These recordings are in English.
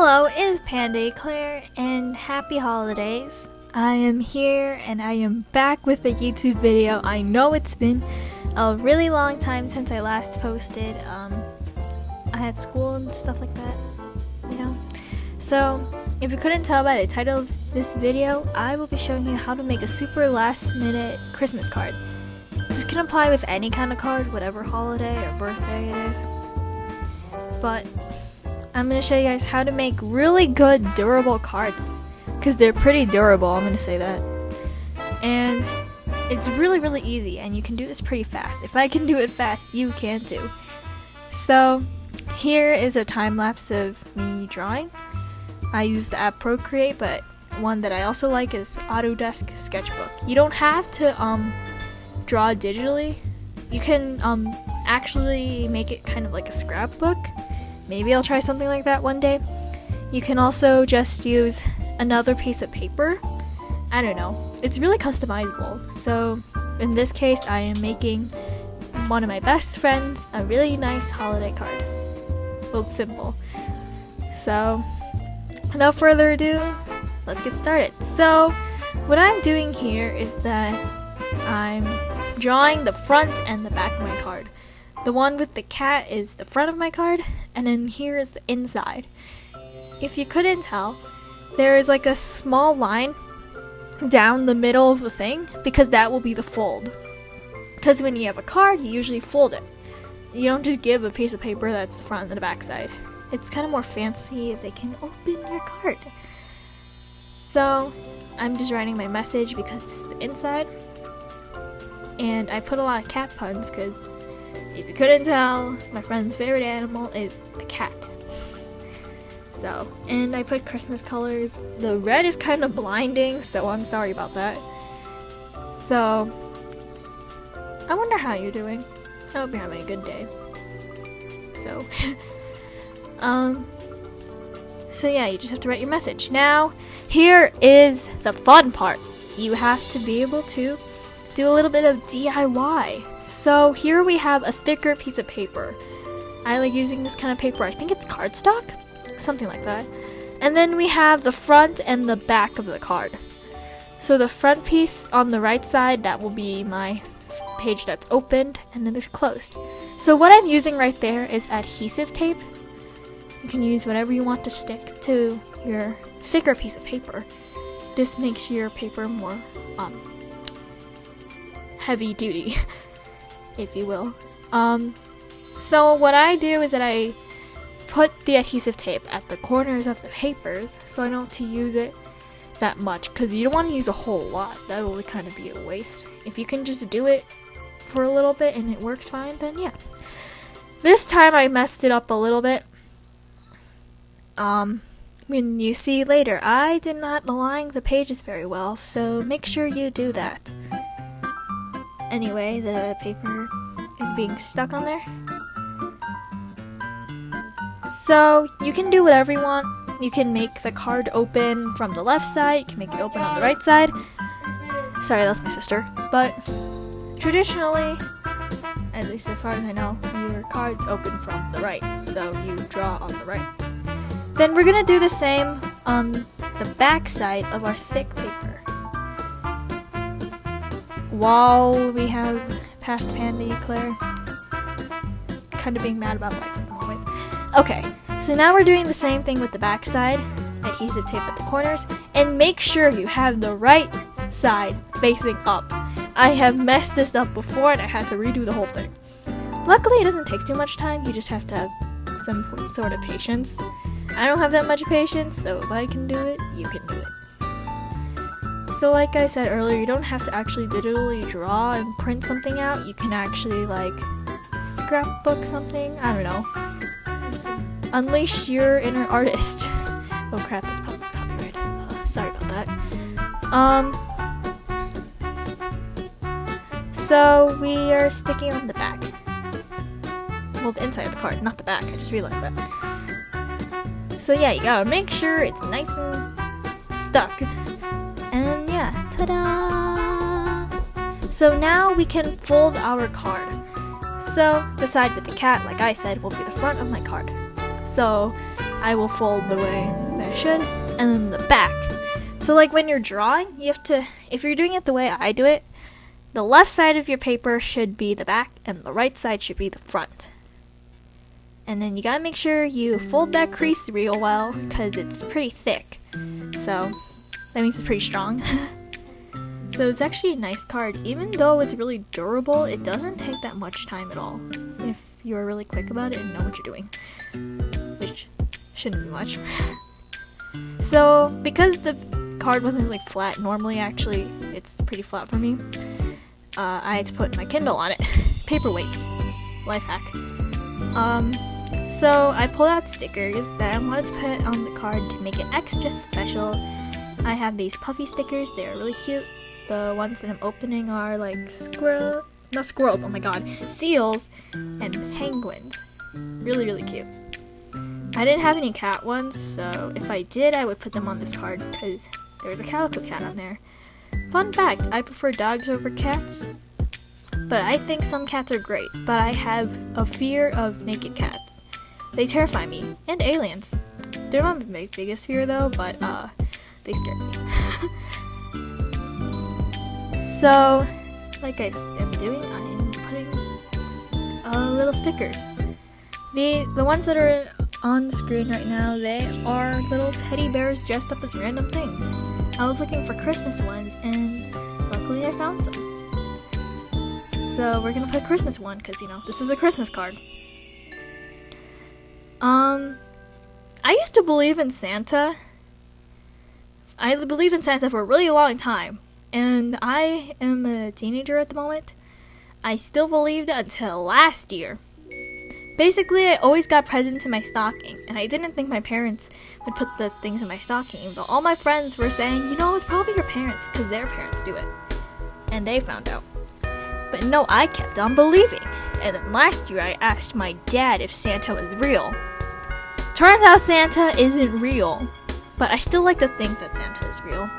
Hello, it's pandaeclair and happy holidays. I am here and I am back with a YouTube video. I know it's been a really long time since I last posted. I had school and stuff like that, you know. So, if you couldn't tell by the title of this video, I will be showing you how to make a super last minute Christmas card. This can apply with any kind of card, whatever holiday or birthday it is. But I'm going to show you guys how to make really good durable cards, because they're pretty durable, I'm going to say that. And it's really easy, and you can do this pretty fast. If I can do it fast, you can too. So here is a time lapse of me drawing. I use the app Procreate, but one that I also like is Autodesk Sketchbook. You don't have to draw digitally. You can actually make it kind of like a scrapbook. Maybe I'll try something like that one day. You can also just use another piece of paper. I don't know. It's really customizable. So in this case, I am making one of my best friends a really nice holiday card. Well, it's simple. So without further ado, let's get started. So what I'm doing here is that I'm drawing the front and the back of my card. The one with the cat is the front of my card, and then here is the inside. If you couldn't tell, there is like a small line down the middle of the thing, because that will be the fold. Because when you have a card, you usually fold it. You don't just give a piece of paper that's the front and the back side. It's kind of more fancy if they can open your card. So I'm just writing my message because it's the inside. And I put a lot of cat puns because if you couldn't tell, my friend's favorite animal is a cat. So, and I put Christmas colors. The red is kind of blinding, so I'm sorry about that. So, I wonder how you're doing. I hope you're having a good day. So, so yeah, you just have to write your message. Now, here is the fun part. You have to be able to do a little bit of DIY. So here we have a thicker piece of paper. I like using this kind of paper. I think it's cardstock, something like that. And then we have the front and the back of the card. So the front piece on the right side, that will be my page that's opened, and then there's closed. So what I'm using right there is adhesive tape. You can use whatever you want to stick to your thicker piece of paper. This makes your paper more heavy duty, if you will. So what I do is that I put the adhesive tape at the corners of the papers, so I don't have to use it that much, because you don't want to use a whole lot. That will kind of be a waste. If you can just do it for a little bit and it works fine, then yeah. This time I messed it up a little bit. When you see later, I did not align the pages very well, so make sure you do that. Anyway, the paper is being stuck on there. So you can do whatever you want. You can make the card open from the left side. You can make it open on the right side. Sorry, that's my sister. But traditionally, at least as far as I know, your card's open from the right. So you draw on the right. Then we're gonna do the same on the back side of our thick paper. While we have past pandaeclair kind of being mad about life at the moment. Okay, so now we're doing the same thing with the back side, adhesive tape at the corners, and make sure you have the right side facing up. I have messed this up before and I had to redo the whole thing. Luckily, it doesn't take too much time, you just have to have some sort of patience. I don't have that much patience, so if I can do it, you can do it. So like I said earlier, you don't have to actually digitally draw and print something out. You can actually like scrapbook something. I don't know. Unleash your inner artist. Oh crap, that's probably copyrighted. Sorry about that. So we are sticking on the back. Well, the inside of the card, not the back. I just realized that. So yeah, you gotta make sure it's nice and stuck. And yeah, ta-da! So now we can fold our card. So the side with the cat, like I said, will be the front of my card. So I will fold the way that I should, and then the back. So like when you're drawing, you have to, if you're doing it the way I do it, the left side of your paper should be the back and the right side should be the front. And then you gotta make sure you fold that crease real well because it's pretty thick. So that means it's pretty strong. So it's actually a nice card. Even though it's really durable, it doesn't take that much time at all if you're really quick about it and know what you're doing, which shouldn't be much. So because the card wasn't really flat, normally actually it's pretty flat for me, I had to put my Kindle on it. Paperweight. Life hack. So I pulled out stickers that I wanted to put on the card to make it extra special. I have these puffy stickers. They're really cute. The ones that I'm opening are like oh my god, seals and penguins. Really, really cute. I didn't have any cat ones, so if I did, I would put them on this card because there's a calico cat on there. Fun fact, I prefer dogs over cats, but I think some cats are great, but I have a fear of naked cats. They terrify me, and aliens. They're not my biggest fear though, but they scare me. So, like I am doing, I'm putting little stickers. The ones that are on the screen right now, they are little teddy bears dressed up as random things. I was looking for Christmas ones, and luckily I found some. So we're gonna put a Christmas one, because, you know, this is a Christmas card. I used to believe in Santa. I believed in Santa for a really long time. And I am a teenager at the moment. I still believed it until last year. Basically, I always got presents in my stocking, and I didn't think my parents would put the things in my stocking, but all my friends were saying, you know, it's probably your parents, because their parents do it. And they found out. But no, I kept on believing. And then last year, I asked my dad if Santa was real. Turns out Santa isn't real, but I still like to think that Santa is real.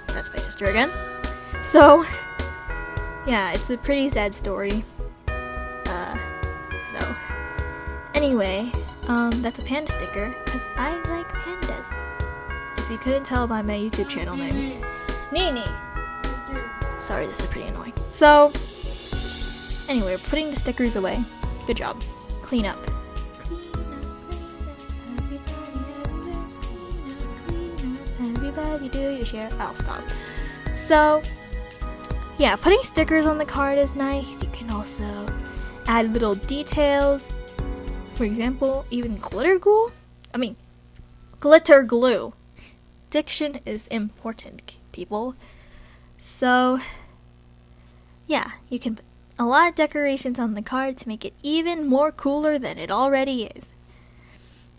That's my sister again. So, yeah, it's a pretty sad story. So, anyway, that's a panda sticker, because I like pandas. If you couldn't tell by my YouTube channel name. Nini! Sorry, this is pretty annoying. So, anyway, we're putting the stickers away. Good job. Clean up. Everybody do your share. I'll stop. So, yeah, putting stickers on the card is nice. You can also add little details. For example, even glitter glue. Glitter glue. Diction is important, people. So, yeah, you can put a lot of decorations on the card to make it even more cooler than it already is.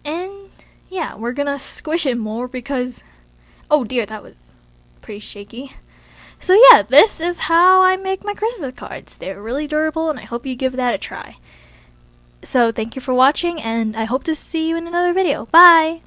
And, yeah, we're gonna squish it more because... Oh dear, that was pretty shaky. So yeah, this is how I make my Christmas cards. They're really durable, and I hope you give that a try. So thank you for watching, and I hope to see you in another video. Bye!